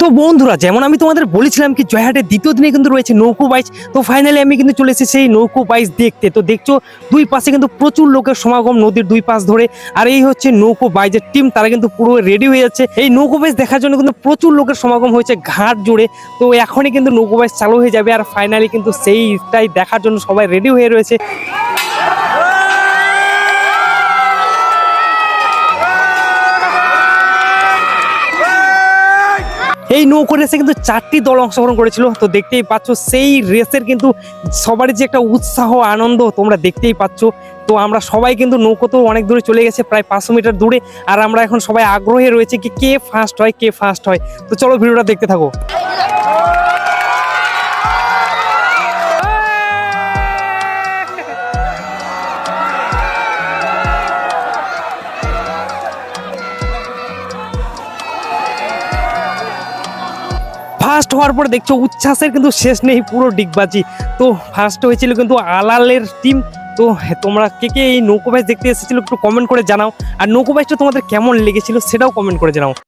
তো বন্ধুরা, যেমন আমি তোমাদের বলেছিলাম কি জয়হাটের দ্বিতীয় দিনে কিন্তু রয়েছে নৌকো বাইচ। তো ফাইনালি আমি কিন্তু চলে এসেছি সেই নৌকো বাইচ দেখতে। তো দেখছো দুই পাশে কিন্তু প্রচুর লোকের সমাগম নদীর দুই পাশ ধরে। আর এই হচ্ছে নৌকো বাইচের টিম, তারা কিন্তু পুরো রেডি হয়ে যাচ্ছে এই নৌকো বাইচ দেখার জন্য। কিন্তু প্রচুর লোকের সমাগম হয়েছে ঘাট জুড়ে। তো এখনই কিন্তু নৌকো বাইচ চালু হয়ে যাবে, আর ফাইনালি কিন্তু সেইটাই দেখার জন্য সবাই রেডি হয়ে রয়েছে। এই নৌকো রেসে কিন্তু 4টি দল অংশগ্রহণ করেছিল। তো দেখতেই পাচ্ছ সেই রেসের কিন্তু সবারই যে একটা উৎসাহ আনন্দ তোমরা দেখতেই পাচ্ছ। তো আমরা সবাই কিন্তু নৌকো তো অনেক দূরে চলে গেছে, প্রায় 500 মিটার দূরে। আর আমরা এখন সবাই আগ্রহে রয়েছে কি কে ফার্স্ট হয়, কে ফার্স্ট হয়। তো চলো ভিডিওটা দেখতে থাকো। ফার্স্ট হওয়ার পরে দেখছো উচ্ছ্বাসের কিন্তু শেষ নেই, পুরো ডিগবাজি। তো ফার্স্ট হয়েছিল কিন্তু আলালের টিম। তো তোমরা কে কে এই নৌকো বাইচ দেখতে এসেছিল একটু কমেন্ট করে জানাও। আর নৌকো বাইচটা তোমাদের কেমন লেগেছিল সেটাও কমেন্ট করে জানাও।